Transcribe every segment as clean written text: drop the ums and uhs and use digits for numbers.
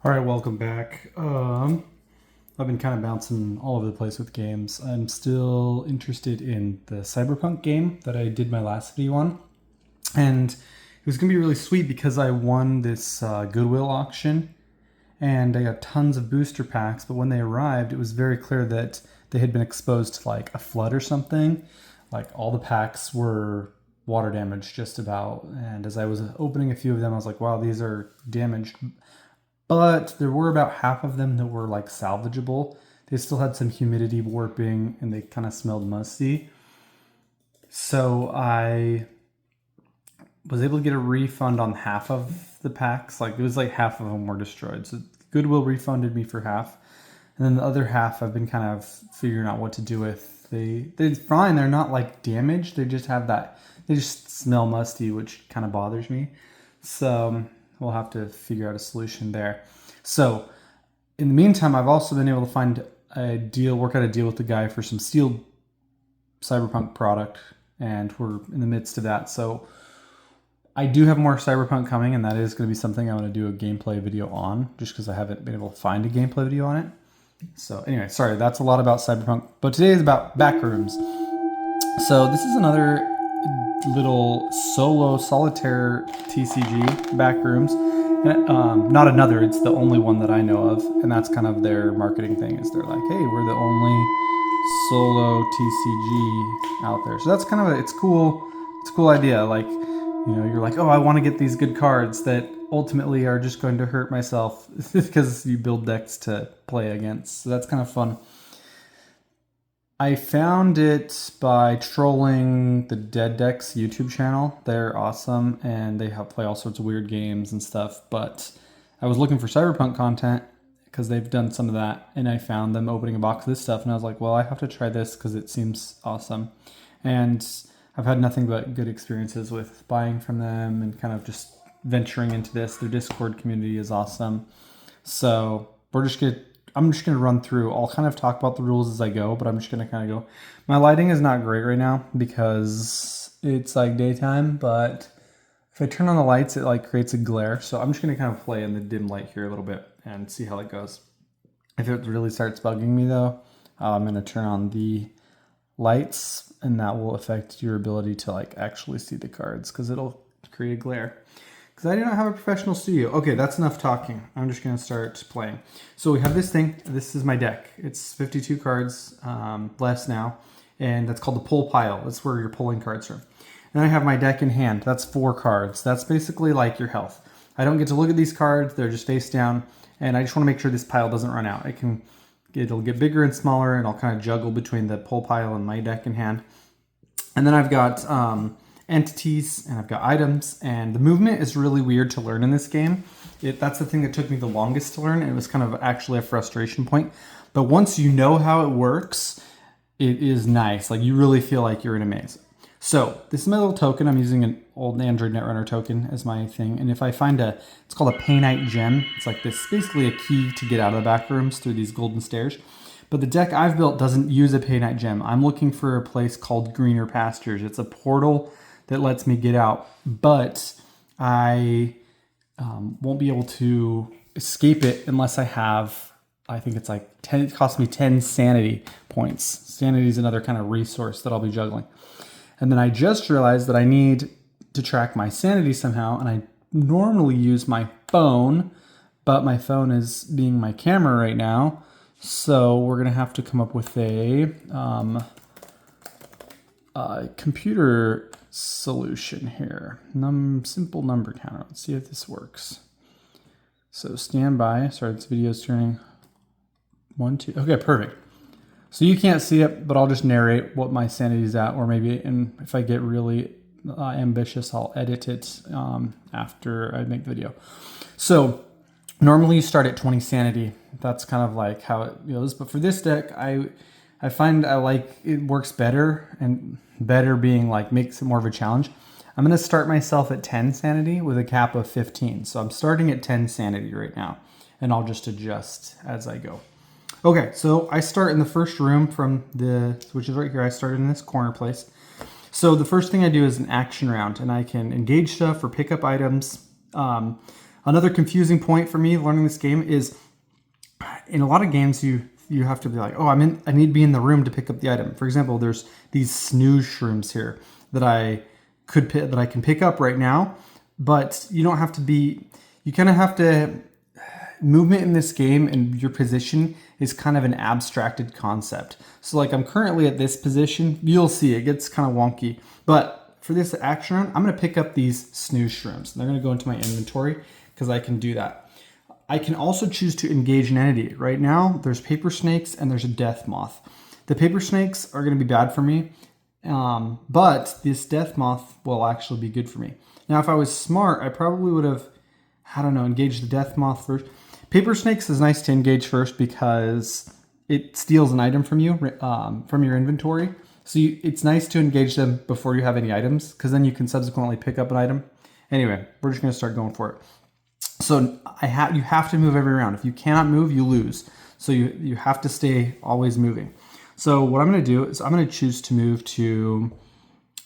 All right, welcome back. I've been kind of bouncing all over the place with games. I'm still interested in the Cyberpunk game that I did my last video on. And it was going to be really sweet because I won this Goodwill auction and I got tons of booster packs. But when they arrived, it was very clear that they had been exposed to like a flood or something. Like all the packs were water damaged just about. And as I was opening a few of them, I was like, wow, these are damaged. But there were about half of them that were like salvageable. They still had some humidity warping and they kind of smelled musty. So I was able to get a refund on half of the packs. Like it was like half of them were destroyed. So Goodwill refunded me for half. And then the other half I've been kind of figuring out what to do with. They're fine. They're not like damaged. They just have that, they just smell musty, which kind of bothers me. So we'll have to figure out a solution there. So in the meantime, I've also been able to find a deal, work out a deal with the guy for some sealed Cyberpunk product, and we're in the midst of that. So I do have more Cyberpunk coming, and that is going to be something I want to do a gameplay video on, just because I haven't been able to find a gameplay video on it. So anyway, sorry, that's a lot about Cyberpunk, but today is about Backrooms. So this is another little solo solitaire TCG, Backrooms. Not another, it's the only one that I know of, and that's kind of their marketing thing, is they're like, hey, we're the only solo TCG out there. So that's kind of it's a cool idea. Like, you know, you're like, oh, I want to get these good cards that ultimately are just going to hurt myself because you build decks to play against. So that's kind of fun. I found it by trolling the Dead Decks YouTube channel. They're awesome and they play all sorts of weird games and stuff. But I was looking for Cyberpunk content because they've done some of that, and I found them opening a box of this stuff, and I was like, well, I have to try this because it seems awesome. And I've had nothing but good experiences with buying from them and kind of just venturing into this. Their Discord community is awesome. So I'm just going to run through. I'll kind of talk about the rules as I go, but I'm just going to kind of go. My lighting is not great right now because it's like daytime, but if I turn on the lights, it like creates a glare. So I'm just going to kind of play in the dim light here a little bit and see how it goes. If it really starts bugging me though, I'm going to turn on the lights, and that will affect your ability to like actually see the cards because it'll create a glare. Because I do not have a professional studio. Okay, that's enough talking. I'm just going to start playing. So we have this thing. This is my deck. It's 52 cards, less now. And that's called the pull pile. That's where you're pulling cards from. Then I have my deck in hand. That's 4 cards. That's basically like your health. I don't get to look at these cards. They're just face down. And I just want to make sure this pile doesn't run out. It'll get bigger and smaller, and I'll kind of juggle between the pull pile and my deck in hand. And then I've got entities, and I've got items, and the movement is really weird to learn in this game. That's the thing that took me the longest to learn, and it was kind of actually a frustration point. But once you know how it works, it is nice. Like, you really feel like you're in a maze. So this is my little token. I'm using an old Android Netrunner token as my thing. And if I find it's called a Painite gem. It's like this, basically a key to get out of the back rooms through these golden stairs. But the deck I've built doesn't use a Painite gem. I'm looking for a place called Greener Pastures. It's a portal that lets me get out, but I won't be able to escape it unless I have, I think it's like 10, it costs me 10 sanity points. Sanity is another kind of resource that I'll be juggling. And then I just realized that I need to track my sanity somehow, and I normally use my phone, but my phone is being my camera right now. So we're gonna have to come up with a computer solution here. Simple number counter. Let's see if this works. So stand by. Sorry, this video is turning 1, 2. Okay, perfect. So you can't see it, but I'll just narrate what my sanity is at, or maybe if I get really ambitious, I'll edit it after I make the video. So normally you start at 20 sanity. That's kind of like how it goes. But for this deck, I find I like it works better, and better being like makes it more of a challenge. I'm going to start myself at 10 sanity with a cap of 15. So I'm starting at 10 sanity right now, and I'll just adjust as I go. Okay, so I start in the first room which is right here. I started in this corner place. So the first thing I do is an action round, and I can engage stuff or pick up items. Another confusing point for me learning this game is in a lot of games you have to be like, oh, I need to be in the room to pick up the item. For example, there's these snooze shrooms here that I can pick up right now, but you don't have to be. You kind of have to. Movement in this game and your position is kind of an abstracted concept. So like I'm currently at this position. You'll see it gets kind of wonky, but for this action round, I'm going to pick up these snooze shrooms. They're going to go into my inventory because I can do that. I can also choose to engage an entity. Right now, there's paper snakes and there's a death moth. The paper snakes are going to be bad for me, but this death moth will actually be good for me. Now, if I was smart, I probably would have, I don't know, engaged the death moth first. Paper snakes is nice to engage first because it steals an item from you, from your inventory. So it's nice to engage them before you have any items because then you can subsequently pick up an item. Anyway, we're just going to start going for it. So you have to move every round. If you cannot move, you lose. So you have to stay always moving. So what I'm going to do is I'm going to choose to move to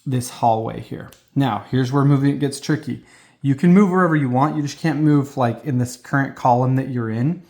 this hallway here. Now, here's where moving gets tricky. You can move wherever you want. You just can't move like in this current column that you're in.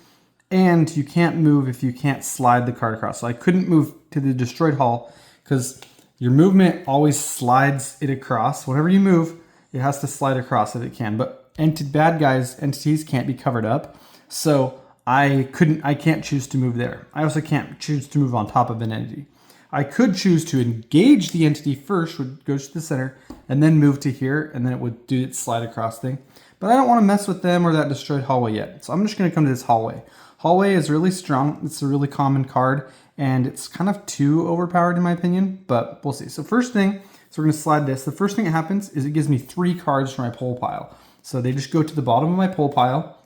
And you can't move if you can't slide the card across. So I couldn't move to the destroyed hall because your movement always slides it across. Whenever you move, it has to slide across if it can. But entities can't be covered up. So I can't choose to move there. I also can't choose to move on top of an entity. I could choose to engage the entity first, which goes to the center, and then move to here, and then it would do its slide across thing. But I don't want to mess with them or that destroyed hallway yet. So I'm just going to come to this hallway. Hallway is really strong. It's a really common card, and it's kind of too overpowered in my opinion, but we'll see. So first thing, so we're going to slide this. The first thing that happens is it gives me 3 cards for my pull pile. So they just go to the bottom of my pull pile.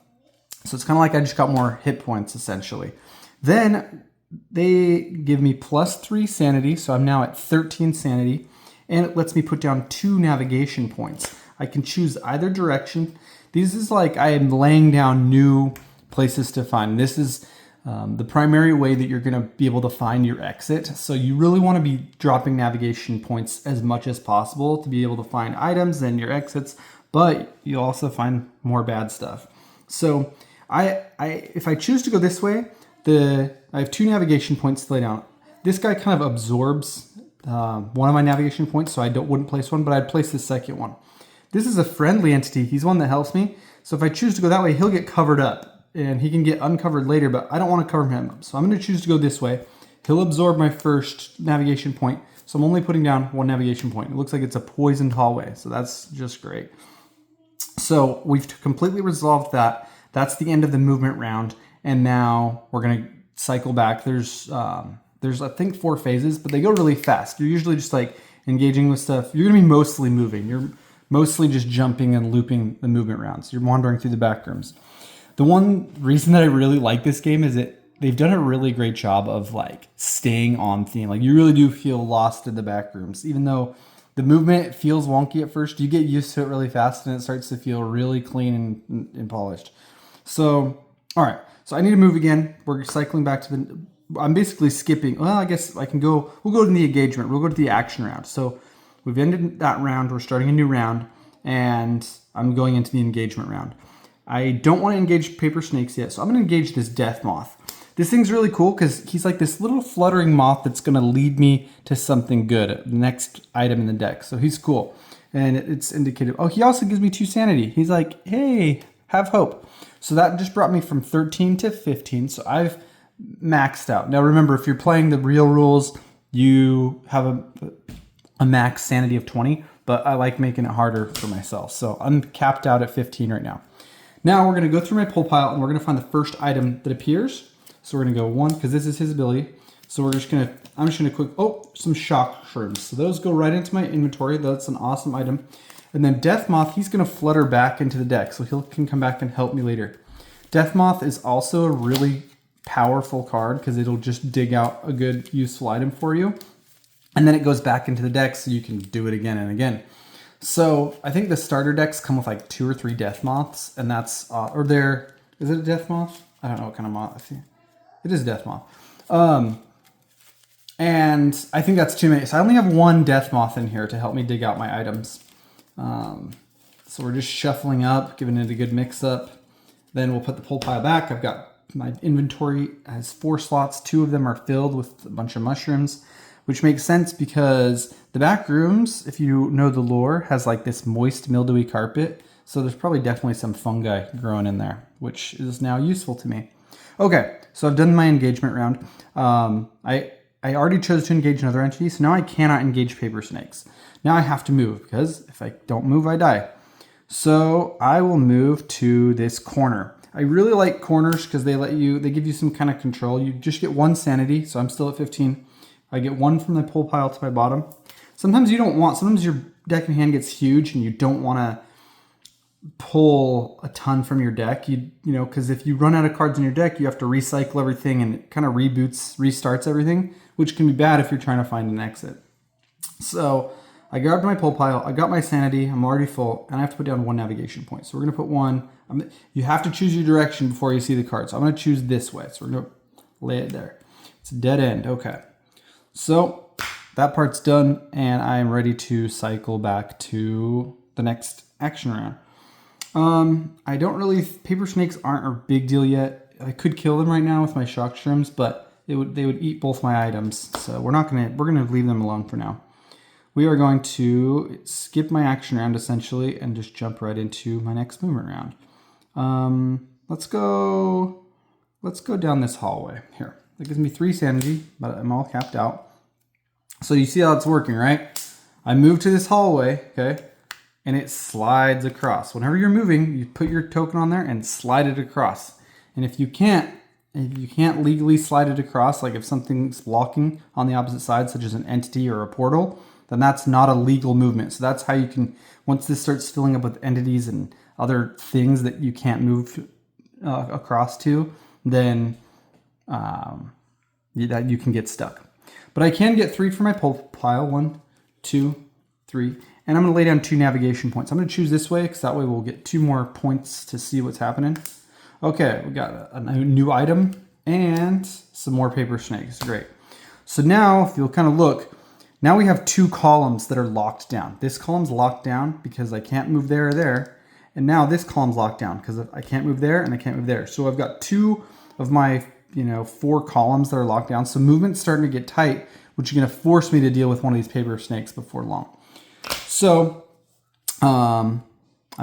So it's kind of like I just got more hit points essentially. Then they give me +3 sanity. So I'm now at 13 sanity. And it lets me put down 2 navigation points. I can choose either direction. This is like I am laying down new places to find. This is the primary way that you're going to be able to find your exit. So you really want to be dropping navigation points as much as possible to be able to find items and your exits. But you'll also find more bad stuff. So if I choose to go this way, I have 2 navigation points to lay down. This guy kind of absorbs one of my navigation points, so I wouldn't place one, but I'd place the second one. This is a friendly entity. He's one that helps me. So if I choose to go that way, he'll get covered up, and he can get uncovered later, but I don't want to cover him up. So I'm going to choose to go this way. He'll absorb my first navigation point, so I'm only putting down 1 navigation point. It looks like it's a poisoned hallway, so that's just great. So we've completely resolved that. That's the end of the movement round. And now we're going to cycle back. There's I think 4 phases, but they go really fast. You're usually just like engaging with stuff. You're going to be mostly moving. You're mostly just jumping and looping the movement rounds. You're wandering through the back rooms. The one reason that I really like this game is that they've done a really great job of like staying on theme. Like you really do feel lost in the back rooms, even though the movement feels wonky at first. You get used to it really fast and it starts to feel really clean and polished. So, all right. So I need to move again. We're cycling back to I'm basically skipping. Well, I guess we'll go to the engagement. We'll go to the action round. So we've ended that round. We're starting a new round and I'm going into the engagement round. I don't want to engage paper snakes yet. So I'm going to engage this death moth. This thing's really cool because he's like this little fluttering moth that's going to lead me to something good, the next item in the deck. So he's cool. And it's indicated. Oh, he also gives me 2 sanity. He's like, hey, have hope. So that just brought me from 13 to 15. So I've maxed out. Now remember, if you're playing the real rules, you have a max sanity of 20. But I like making it harder for myself. So I'm capped out at 15 right now. Now we're going to go through my pull pile and we're going to find the first item that appears. So we're going to go 1 because this is his ability. So I'm just going to quick, some shock shrooms. So those go right into my inventory. That's an awesome item. And then Death Moth, he's going to flutter back into the deck. So he can come back and help me later. Death Moth is also a really powerful card because it'll just dig out a good useful item for you. And then it goes back into the deck so you can do it again and again. So I think the starter decks come with like 2 or 3 Death Moths. And that's, is it a Death Moth? I don't know what kind of moth. It is Death Moth. And I think that's too many. So I only have 1 Death Moth in here to help me dig out my items. So So we're just shuffling up, giving it a good mix up. Then we'll put the pull pile back. I've got my inventory has 4 slots. 2 of them are filled with a bunch of mushrooms, which makes sense because the back rooms, if you know the lore, has like this moist, mildewy carpet. So there's probably definitely some fungi growing in there, which is now useful to me. Okay, so I've done my engagement round. I already chose to engage another entity, so now I cannot engage paper snakes. Now I have to move, because if I don't move, I die. So I will move to this corner. I really like corners because they give you some kind of control. You just get 1 sanity, so I'm still at 15. I get 1 from the pull pile to my bottom. Sometimes sometimes your deck in hand gets huge and you don't want to pull a ton from your deck. Because if you run out of cards in your deck, you have to recycle everything and it kind of restarts everything, which can be bad if you're trying to find an exit. So I grabbed my pull pile, I got my sanity, I'm already full, and I have to put down 1 navigation point. So we're going to put 1. You have to choose your direction before you see the card. So I'm going to choose this way. So we're going to lay it there. It's a dead end. Okay. So that part's done, and I am ready to cycle back to the next action round. Paper snakes aren't a big deal yet. I could kill them right now with my shock shrooms, but they would eat both my items. So we're going to leave them alone for now. We are going to skip my action round essentially and just jump right into my next movement round. Let's go down this hallway here. That gives me 3 sanity, but I'm all capped out. So you see how it's working, right? I move to this hallway, okay, and it slides across. Whenever you're moving, you put your token on there and slide it across. And if you can't legally slide it across, like if something's blocking on the opposite side, such as an entity or a portal, then that's not a legal movement. So that's how you can, once this starts filling up with entities and other things that you can't move across to, then that you can get stuck. But I can get 3 for my pull pile. 1, 2, 3. And I'm going to lay down 2 navigation points. I'm going to choose this way because that way we'll get 2 more points to see what's happening. Okay, we got a new item and some more paper snakes. Great. So now, if you'll kind of look, now we have 2 columns that are locked down. This column's locked down because I can't move there or there. And now this column's locked down because I can't move there and I can't move there. So I've got 2 of my 4 columns that are locked down. So movement's starting to get tight, which is going to force me to deal with one of these paper snakes before long. So I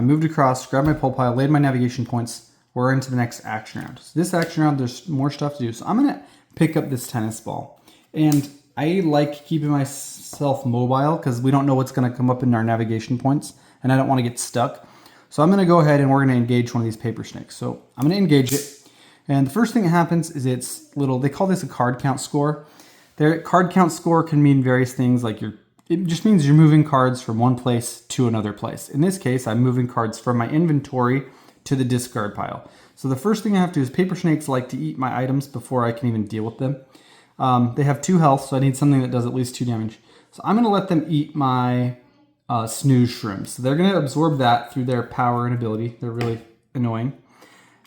moved across, grabbed my pull pile, laid my navigation points. We're into the next action round. So this action round, there's more stuff to do. So I'm going to pick up this tennis ball. And I like keeping myself mobile because we don't know what's going to come up in our navigation points, and I don't want to get stuck. So I'm going to go ahead and we're going to engage one of these paper snakes. So I'm going to engage it. And the first thing that happens is they call this a card count score. Their card count score can mean various things like it just means you're moving cards from one place to another place. In this case, I'm moving cards from my inventory to the discard pile. So the first thing I have to do is paper snakes like to eat my items before I can even deal with them. They have 2 health, so I need something that does at least 2 damage. So I'm going to let them eat my snooze shrooms. So they're going to absorb that through their power and ability. They're really annoying.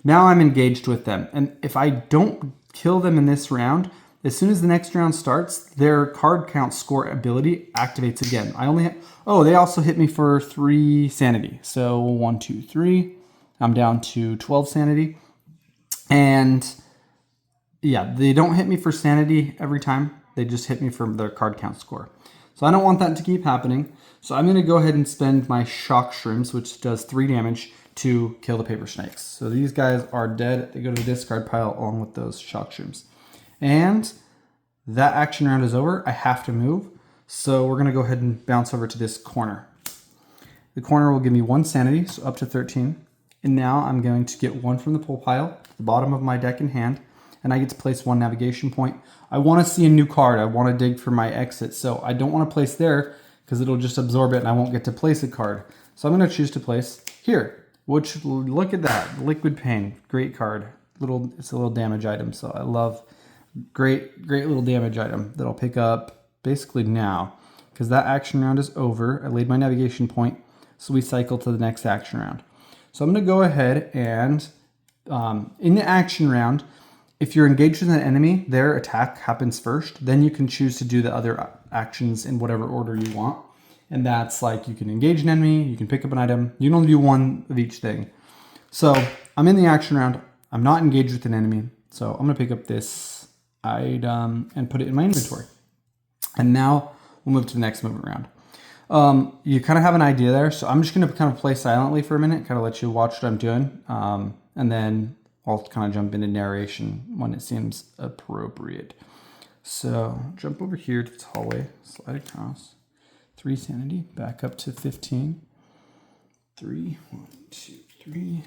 Now I'm engaged with them. And if I don't kill them in this round, as soon as the next round starts, their card count score ability activates again. They also hit me for 3 sanity. So 1, 2, 3. I'm down to 12 sanity. And yeah, they don't hit me for sanity every time. They just hit me for their card count score. So I don't want that to keep happening. So I'm going to go ahead and spend my shock shrooms, which does 3 damage, to kill the paper snakes. So these guys are dead. They go to the discard pile along with those shock shrooms. And that action round is over. I have to move. So we're going to go ahead and bounce over to this corner. The corner will give me 1 sanity, so up to 13. And now I'm going to get 1 from the pull pile, the bottom of my deck in hand, and I get to place 1 navigation point. I want to see a new card. I want to dig for my exit, so I don't want to place there because it'll just absorb it and I won't get to place a card. So I'm going to choose to place here, which, look at that, Liquid Pain, great card. It's a little damage item, so I love, great little damage item that I'll pick up basically now because that action round is over. I laid my navigation point, so we cycle to the next action round. So I'm going to go ahead and in the action round, if you're engaged with an enemy, their attack happens first. Then you can choose to do the other actions in whatever order you want. And that's like you can engage an enemy, you can pick up an item. You can only do one of each thing. So I'm in the action round. I'm not engaged with an enemy. So I'm going to pick up this item and put it in my inventory. And now we'll move to the next movement round. You kind of have an idea there. So I'm just going to kind of play silently for a minute, kind of let you watch what I'm doing. And then I'll kind of jump into narration when it seems appropriate. So jump over here to this hallway, slide across, 3 sanity, back up to 15. 3, 1, 2, 3.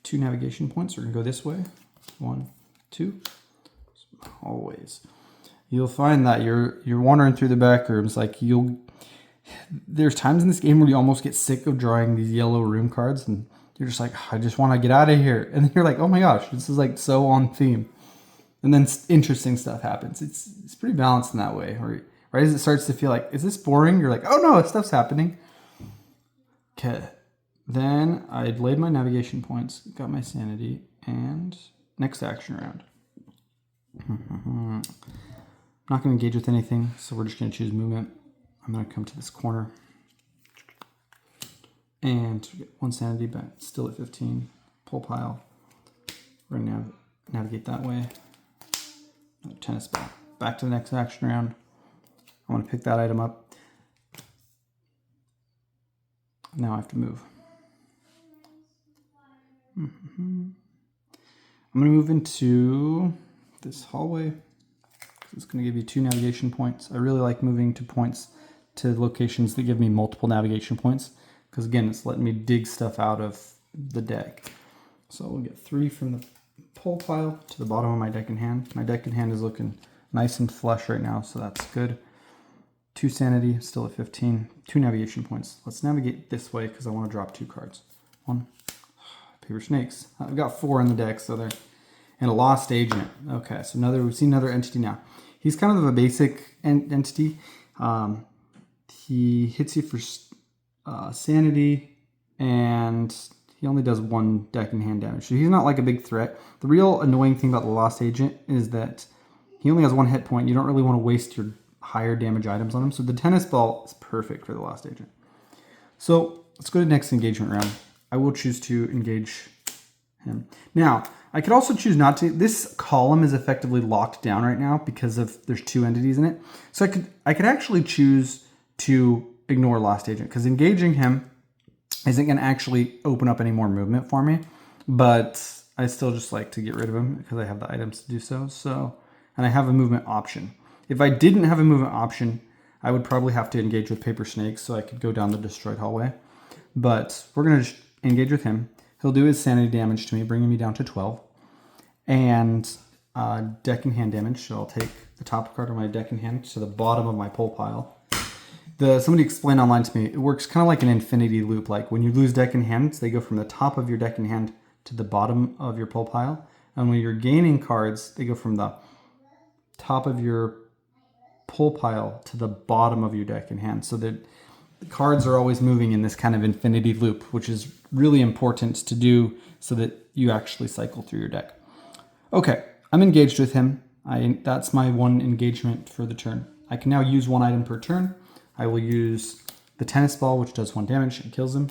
2 navigation points. We're gonna go this way. 1, 2. Always. You'll find that you're wandering through the back rooms. Like there's times in this game where you almost get sick of drawing these yellow room cards, and you're just like, I just want to get out of here. And then you're like, oh my gosh, this is like so on theme. And then interesting stuff happens. It's pretty balanced in that way. Right as it starts to feel like, is this boring? You're like, oh no, stuff's happening. Okay. Then I laid my navigation points, got my sanity, and next action round. I'm not going to engage with anything, so we're just going to choose movement. I'm going to come to this corner. And get 1 sanity, but still at 15. Pull pile. We're going to navigate that way. Another tennis ball. Back to the next action round. I want to pick that item up. Now I have to move. I'm going to move into this hallway. It's going to give you 2 navigation points. I really like moving to points to locations that give me multiple navigation points, because again, it's letting me dig stuff out of the deck. So we'll get 3 from the pull pile to the bottom of my deck in hand. My deck in hand is looking nice and flush right now, so that's good. 2 sanity, still at 15. 2 navigation points. Let's navigate this way because I want to drop 2 cards. 1. Paper snakes. I've got 4 in the deck, so they're... And a lost agent. Okay, so we've seen another entity now. He's kind of a basic entity. He hits you for sanity, and he only does 1 deck and hand damage. So he's not like a big threat. The real annoying thing about the lost agent is that he only has 1 hit point. You don't really want to waste your higher damage items on him. So the tennis ball is perfect for the lost agent. So let's go to the next engagement round. I will choose to engage him. Now, I could also choose not to. This column is effectively locked down right now because there's 2 entities in it. So I could actually choose to ignore lost agent, because engaging him isn't going to actually open up any more movement for me. But I still just like to get rid of him because I have the items to do so. And I have a movement option. If I didn't have a movement option, I would probably have to engage with paper snakes so I could go down the destroyed hallway. But we're going to just engage with him. He'll do his sanity damage to me, bringing me down to 12. And deck and hand damage. So I'll take the top card of my deck and hand to the bottom of my pull pile. Somebody explained online to me, it works kind of like an infinity loop. Like when you lose deck and hands, they go from the top of your deck and hand to the bottom of your pull pile. And when you're gaining cards, they go from the top of your pull pile to the bottom of your deck and hand. So that the cards are always moving in this kind of infinity loop, which is really important to do so that you actually cycle through your deck. Okay, I'm engaged with him. That's my 1 engagement for the turn. I can now use 1 item per turn. I will use the tennis ball, which does 1 damage and kills him.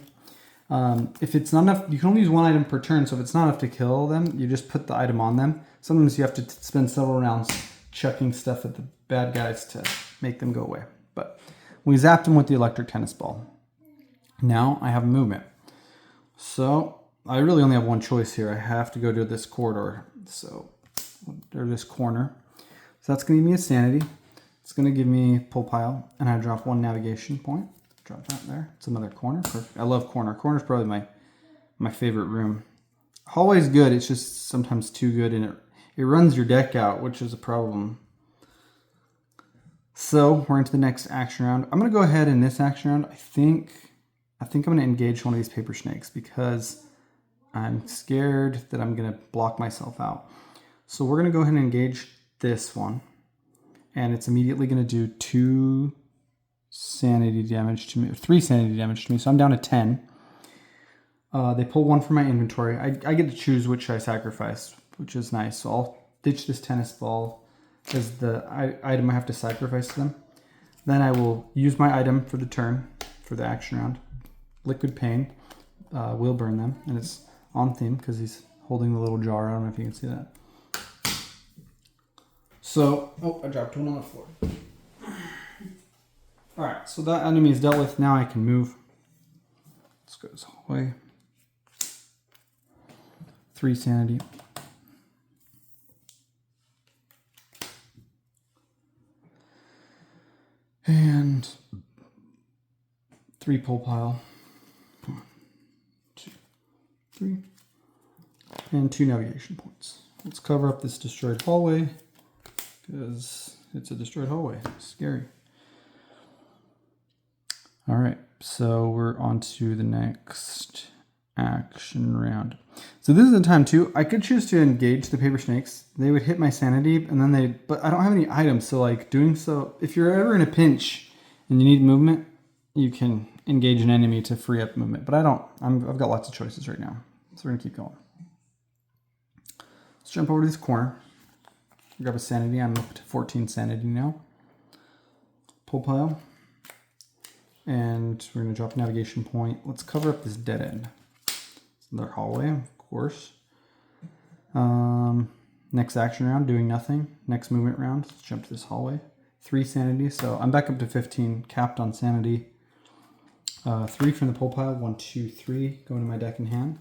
If it's not enough, you can only use 1 item per turn, so if it's not enough to kill them, you just put the item on them. Sometimes you have to spend several rounds chucking stuff at the bad guys to make them go away. But we zapped him with the electric tennis ball. Now I have movement. So I really only have 1 choice here. I have to go to this corridor. Or this corner. So that's going to give me a sanity. It's going to give me pull pile. And I drop 1 navigation point. Drop that there. It's another corner. Perfect. I love corner. Corner's probably my favorite room. Hallway's good. It's just sometimes too good, and it runs your deck out, which is a problem. So we're into the next action round. I'm going to go ahead in this action round. I think I'm going to engage one of these paper snakes because I'm scared that I'm going to block myself out. So we're going to go ahead and engage this one. And it's immediately going to do 2 sanity damage to me, 3 sanity damage to me. So I'm down to 10. They pull 1 from my inventory. I get to choose which I sacrifice, which is nice. So I'll ditch this tennis ball as the item I have to sacrifice to them. Then I will use my item for the turn, for the action round. Liquid Pain will burn them, and it's on theme because he's holding the little jar. I don't know if you can see that. So, oh, I dropped one on the floor. Alright, so that enemy is dealt with. Now I can move. Let's go this hallway. 3 sanity. And 3 pull pile. 1, 2, 3. And 2 navigation points. Let's cover up this destroyed hallway because it's a destroyed hallway. It's scary. All right, so we're on to the next action round. So this is the time too. I could choose to engage the paper snakes. They would hit my sanity, and then but I don't have any items, so like doing so, if you're ever in a pinch and you need movement, you can engage an enemy to free up movement. But I don't. I've got lots of choices right now, so we're gonna keep going. Let's jump over to this corner. Grab a sanity. I'm up to 14 sanity now. Pull pile. And we're going to drop a navigation point. Let's cover up this dead end. It's another hallway, of course. Next action round, doing nothing. Next movement round, let's jump to this hallway. 3 sanity, so I'm back up to 15, capped on sanity. 3 from the pull pile, 1, 2, 3, going to my deck in hand.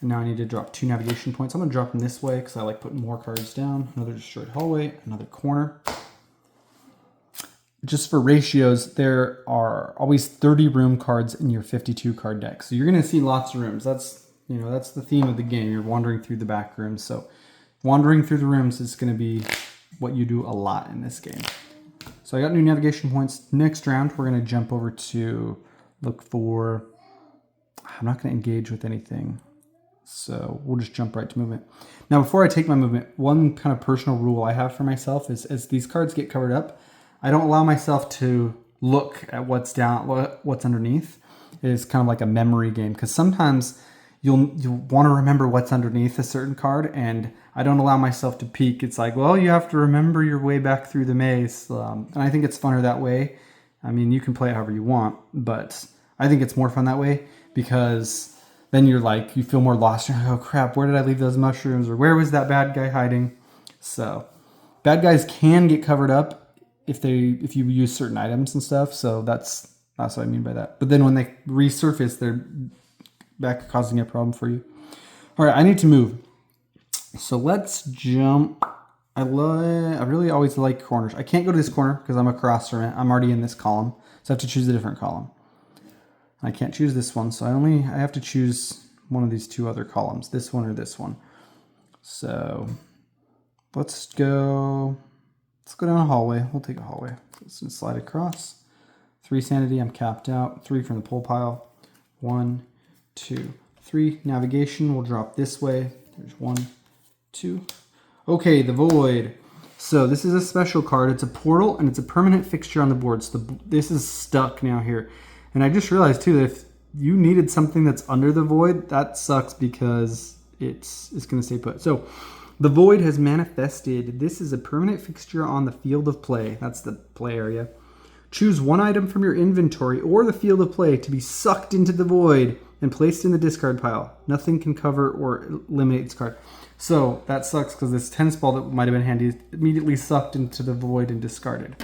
And now I need to drop 2 navigation points. I'm going to drop them this way because I like putting more cards down. Another destroyed hallway, another corner. Just for ratios, there are always 30 room cards in your 52 card deck. So you're going to see lots of rooms. That's the theme of the game. You're wandering through the back rooms. So wandering through the rooms is going to be what you do a lot in this game. So I got new navigation points. Next round, we're going to jump over to look for... I'm not going to engage with anything. So we'll just jump right to movement. Now, before I take my movement, one kind of personal rule I have for myself is as these cards get covered up, I don't allow myself to look at what's down, what's underneath. It is kind of like a memory game because sometimes you'll want to remember what's underneath a certain card, and I don't allow myself to peek. It's like, well, you have to remember your way back through the maze, and I think it's funner that way. I mean, you can play it however you want, but I think it's more fun that way because then you're like, you feel more lost. You're like, oh crap, where did I leave those mushrooms, or where was that bad guy hiding? So, bad guys can get covered up if you use certain items and stuff, so that's what I mean by that. But then when they resurface, they're back causing a problem for you. All right, I need to move. So let's jump. I really always like corners. I can't go to this corner because I'm across from it. I'm already in this column, so I have to choose a different column. I can't choose this one, so I have to choose one of these 2 other columns, this one or this one. So let's go down a hallway. We'll take a hallway. So let's just slide across. 3 sanity, I'm capped out. 3 from the pull pile. 1, 2, 3. Navigation, we'll drop this way. There's 1, 2. Okay, the Void. So this is a special card. It's a portal, and it's a permanent fixture on the board. So this is stuck now here. And I just realized, too, that if you needed something that's under the Void, that sucks because it's going to stay put. So the Void has manifested. This is a permanent fixture on the field of play. That's the play area. Choose one item from your inventory or the field of play to be sucked into the Void and placed in the discard pile. Nothing can cover or eliminate this card. So that sucks because this tennis ball that might have been handy is immediately sucked into the Void and discarded.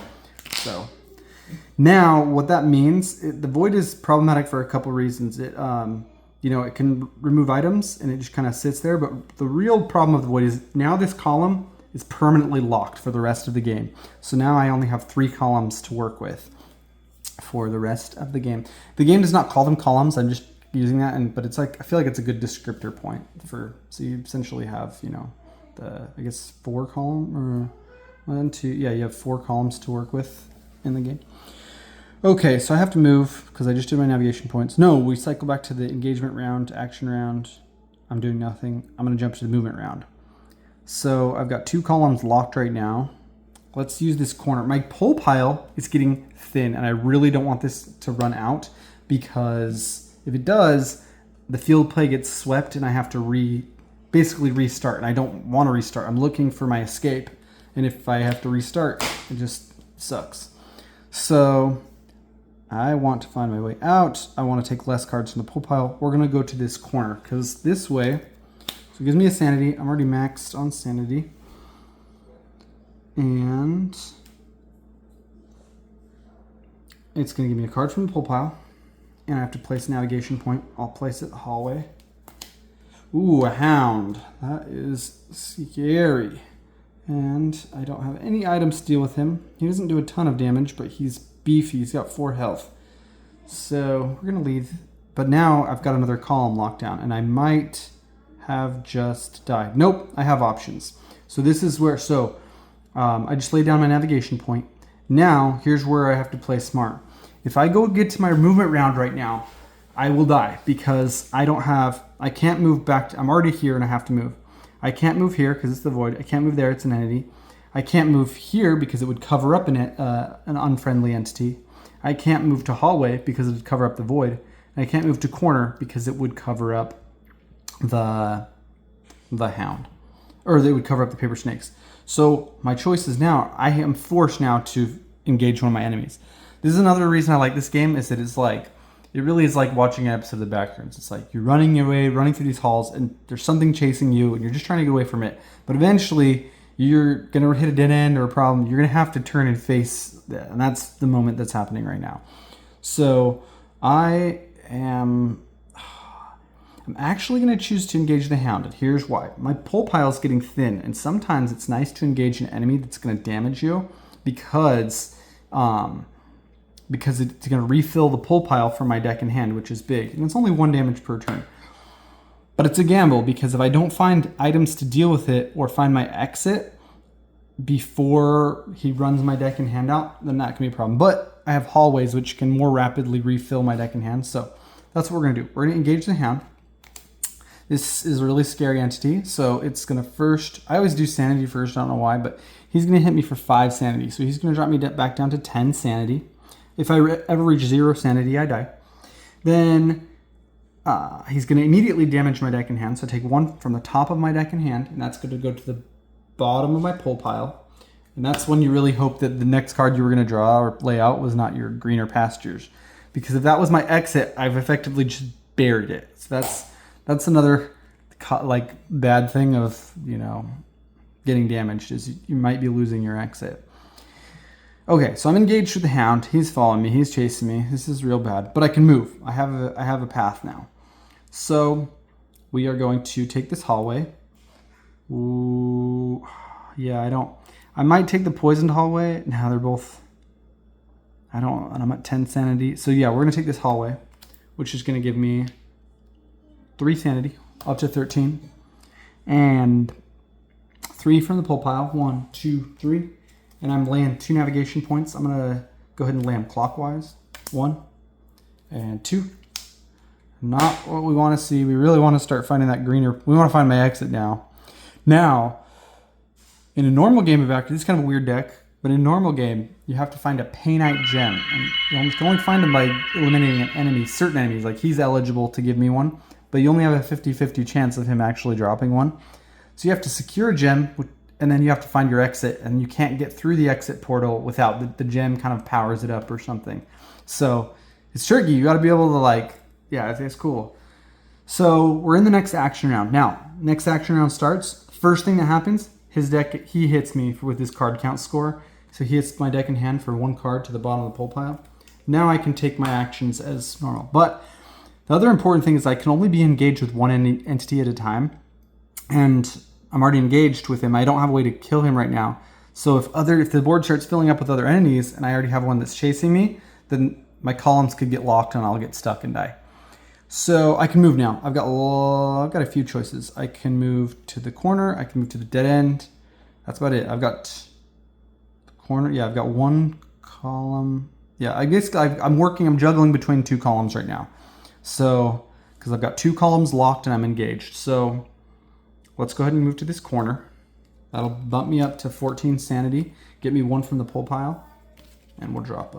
So now what that means, the Void is problematic for a couple reasons. It can remove items and it just kind of sits there. But the real problem of the Void is now this column is permanently locked for the rest of the game. So now I only have 3 columns to work with for the rest of the game. The game does not call them columns. I'm just using that, but it's like I feel like it's a good descriptor point for. So you essentially have the 4 column or 1, 2. Yeah, you have 4 columns to work with in the game. Okay, so I have to move because I just did my navigation points. No, we cycle back to the engagement round, action round. I'm doing nothing. I'm going to jump to the movement round. So I've got 2 columns locked right now. Let's use this corner. My pull pile is getting thin, and I really don't want this to run out because if it does, the field play gets swept, and I have to basically restart. And I don't want to restart. I'm looking for my escape, and if I have to restart, it just sucks. So I want to find my way out. I want to take less cards from the pull pile. We're going to go to this corner because this way, so it gives me a sanity. I'm already maxed on sanity. And it's going to give me a card from the pull pile. And I have to place a navigation point. I'll place it in the hallway. Ooh, a hound. That is scary. And I don't have any items to deal with him. He doesn't do a ton of damage, but he's beefy. He's got 4 health. So we're going to leave. But now I've got another column locked down, and I might have just died. Nope, I have options. So this is where, I just laid down my navigation point. Now, here's where I have to play smart. If I go get to my movement round right now, I will die because I can't move back. I'm already here and I have to move. I can't move here because it's the void. I can't move there, it's an entity. I can't move here because it would cover up an unfriendly entity. I can't move to hallway because it would cover up the void. And I can't move to corner because it would cover up the hound. Or they would cover up the paper snakes. So my choice is now, I am forced now to engage one of my enemies. This is another reason I like this game, is that it really is like watching an episode of the Backrooms. It's like you're running away, running through these halls, and there's something chasing you, and you're just trying to get away from it. But eventually, you're going to hit a dead end or a problem. You're going to have to turn and face that, and that's the moment that's happening right now. So I'm actually going to choose to engage the hound, and here's why. My pull pile is getting thin, and sometimes it's nice to engage an enemy that's going to damage you because it's going to refill the pull pile from my deck in hand, which is big. And it's only 1 damage per turn. But it's a gamble because if I don't find items to deal with it or find my exit before he runs my deck in hand out, then that can be a problem. But I have hallways which can more rapidly refill my deck in hand. So that's what we're going to do. We're going to engage the hound. This is a really scary entity. So it's going to first, I always do sanity first. I don't know why, but he's going to hit me for 5 sanity. So he's going to drop me back down to 10 sanity. If I ever reach 0 sanity, I die. Then he's going to immediately damage my deck in hand. So I take 1 from the top of my deck in hand, and that's going to go to the bottom of my pull pile. And that's when you really hope that the next card you were going to draw or lay out was not your greener pastures. Because if that was my exit, I've effectively just buried it. So that's another bad thing of, getting damaged, is you might be losing your exit. Okay, so I'm engaged with the hound. He's following me. He's chasing me. This is real bad, but I can move. I have a path now. So we are going to take this hallway. Ooh, yeah, I might take the poisoned hallway. Now they're both, and I'm at 10 sanity. So yeah, we're going to take this hallway, which is going to give me 3 sanity, up to 13. And 3 from the pull pile. 1, 2, 3. And I'm laying 2 navigation points. I'm going to go ahead and lay them clockwise. 1 and 2. Not what we want to see. We really want to start finding that greener. We want to find my exit now. Now, in a normal game of Backrooms, this is kind of a weird deck, but in a normal game, you have to find a Painite gem. And you can only find them by eliminating an enemy, certain enemies. Like he's eligible to give me one, but you only have a 50-50 chance of him actually dropping one. So you have to secure a gem, and then you have to find your exit, and you can't get through the exit portal without the gem kind of powers it up or something. So it's tricky. You got to be able to it's cool. So we're in the next action round. Now, next action round starts. First thing that happens, his deck, he hits me with his card count score. So he hits my deck in hand for 1 card to the bottom of the pull pile. Now I can take my actions as normal. But the other important thing is I can only be engaged with 1 entity at a time. And I'm already engaged with him. I don't have a way to kill him right now. So if the board starts filling up with other entities and I already have one that's chasing me, then my columns could get locked and I'll get stuck and die. So I can move now. I've got a few choices. I can move to the corner. I can move to the dead end. That's about it. I've got the corner. Yeah, I've got 1 column. Yeah, I guess I'm juggling between 2 columns right now. So, because I've got 2 columns locked and I'm engaged. So let's go ahead and move to this corner. That'll bump me up to 14 sanity, get me 1 from the pull pile, and we'll drop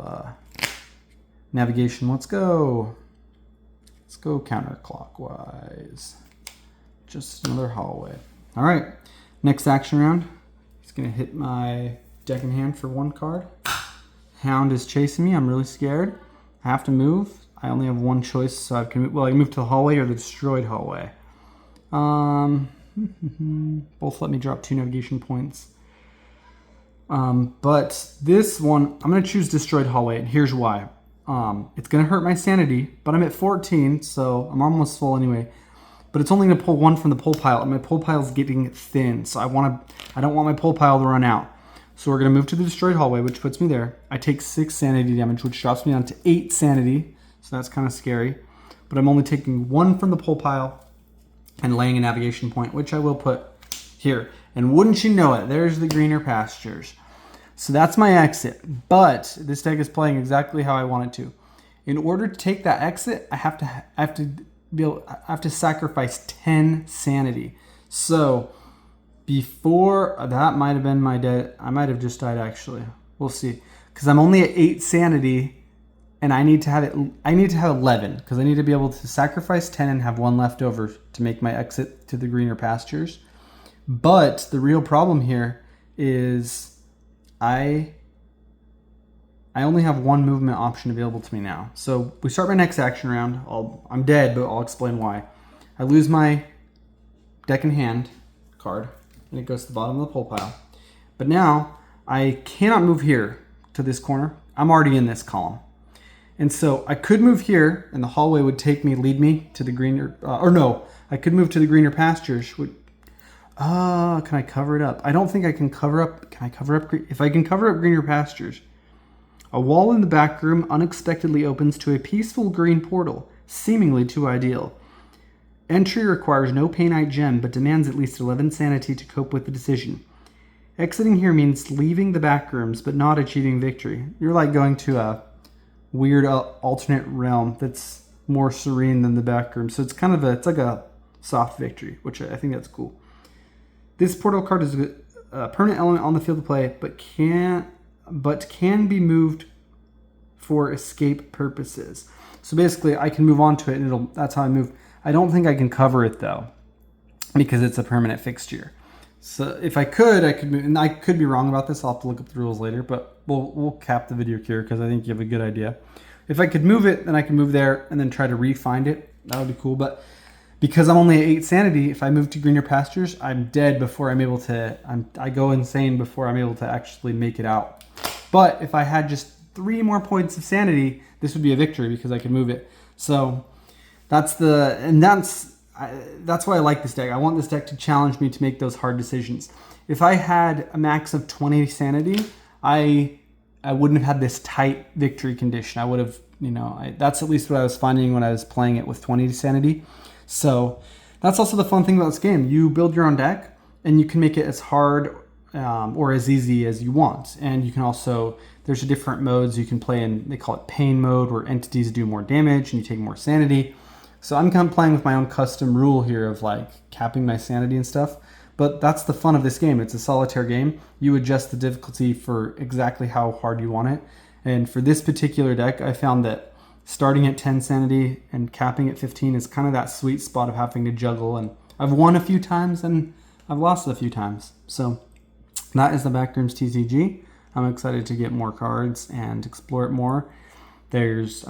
navigation. Let's go. Let's go counterclockwise. Just another hallway. All right, next action round. He's gonna hit my deck in hand for 1 card. Hound is chasing me. I'm really scared. I have to move. I only have one choice, so I can move. Well, I can move to the hallway or the destroyed hallway. Both let me drop 2 navigation points. But this one, I'm going to choose destroyed hallway, and here's why. It's going to hurt my sanity, but I'm at 14, so I'm almost full anyway. But it's only going to pull 1 from the pull pile, and my pull pile is getting thin, so I don't want my pull pile to run out. So we're going to move to the destroyed hallway, which puts me there. I take 6 sanity damage, which drops me down to 8 sanity, so that's kind of scary. But I'm only taking 1 from the pull pile and laying a navigation point, which I will put here. And wouldn't you know it, there's the greener pastures. So that's my exit, but this deck is playing exactly how I want it to. In order to take that exit, I have to sacrifice 10 sanity. So before that might have been my dead. I might have just died actually. We'll see, because I'm only at 8 sanity, and I need to have 11 because I need to be able to sacrifice 10 and have 1 left over to make my exit to the greener pastures. But the real problem here is I only have 1 movement option available to me now. So we start my next action round. I'm dead, but I'll explain why. I lose my deck in hand card, and it goes to the bottom of the pull pile. But now I cannot move here to this corner. I'm already in this column. And so I could move here, and the hallway would lead me to the greener, I could move to the greener pastures. Can I cover it up? I don't think I can cover up. Can I cover up? If I can cover up greener pastures, a wall in the back room unexpectedly opens to a peaceful green portal, seemingly too ideal. Entry requires no painite gem, but demands at least 11 sanity to cope with the decision. Exiting here means leaving the back rooms, but not achieving victory. You're like going to a weird alternate realm that's more serene than the back room. So it's like a soft victory, which I think that's cool. This portal card is a permanent element on the field of play, but can be moved for escape purposes. So basically, I can move on to it, and that's how I move. I don't think I can cover it though, because it's a permanent fixture. So if I could move, and I could be wrong about this. I'll have to look up the rules later, but we'll cap the video here because I think you have a good idea. If I could move it, then I can move there and then try to re-find it. That would be cool, but because I'm only at 8 sanity, if I move to greener pastures, I'm dead before I'm able to. I go insane before I'm able to actually make it out. But if I had just 3 more points of sanity, this would be a victory because I could move it. So that's why I like this deck. I want this deck to challenge me to make those hard decisions. If I had a max of 20 sanity, I wouldn't have had this tight victory condition. I would have, that's at least what I was finding when I was playing it with 20 sanity. So that's also the fun thing about this game. You build your own deck, and you can make it as hard or as easy as you want. And you can also, there's different modes you can play in. They call it pain mode, where entities do more damage and you take more sanity. So I'm kind of playing with my own custom rule here of like capping my sanity and stuff. But that's the fun of this game. It's a solitaire game. You adjust the difficulty for exactly how hard you want it. And for this particular deck, I found that starting at 10 sanity and capping at 15 is kind of that sweet spot of having to juggle. And I've won a few times and I've lost a few times. So that is the Backrooms TCG. I'm excited to get more cards and explore it more. There's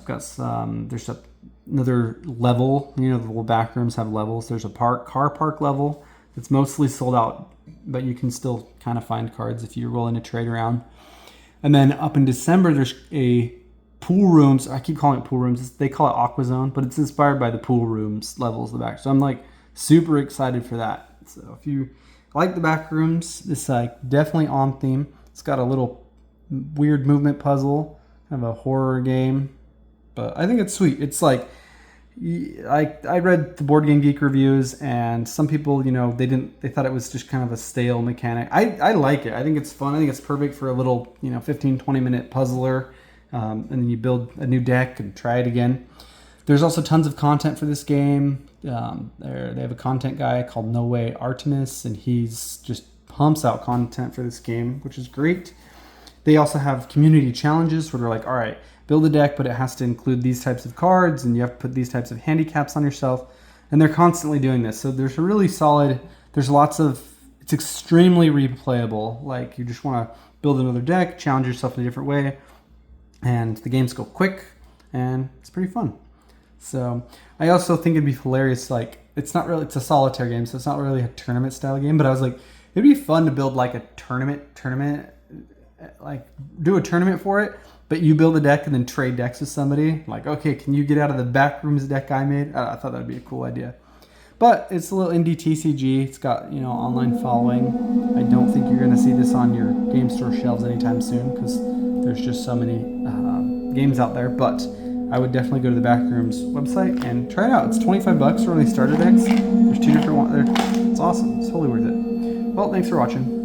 another level. The little backrooms have levels. There's a car park level. It's mostly sold out, but you can still kind of find cards if you're willing to trade around. And then up in December, there's a pool rooms. I keep calling it pool rooms. They call it Aqua Zone, but it's inspired by the pool rooms levels of the back. So I'm like super excited for that. So if you like the back rooms, it's like definitely on theme. It's got a little weird movement puzzle, kind of a horror game, but I think it's sweet. It's like, I read the Board Game Geek reviews, and some people, they thought it was just kind of a stale mechanic. I like it. I think it's fun. I think it's perfect for a little, 15, 20 minute puzzler. And then you build a new deck and try it again. There's also tons of content for this game. They have a content guy called No Way Artemis, and he's just pumps out content for this game, which is great. They also have community challenges where they're like, all right, build a deck, but it has to include these types of cards, and you have to put these types of handicaps on yourself. And they're constantly doing this. So there's a really solid, it's extremely replayable. Like you just want to build another deck, challenge yourself in a different way. and the games go quick, and it's pretty fun. So I also think it'd be hilarious. Like, it's a solitaire game, so it's not really a tournament style game. But I was like, it'd be fun to build like a tournament, like do a tournament for it. But you build a deck and then trade decks with somebody. Like, okay, can you get out of the Backrooms deck I made? I thought that'd be a cool idea. But it's a little indie TCG. It's got, online following. I don't think you're going to see this on your game store shelves anytime soon because there's just so many games out there. But I would definitely go to the Backrooms website and try it out. It's $25 for only starter decks. There's 2 different ones there. It's awesome. It's totally worth it. Well, thanks for watching.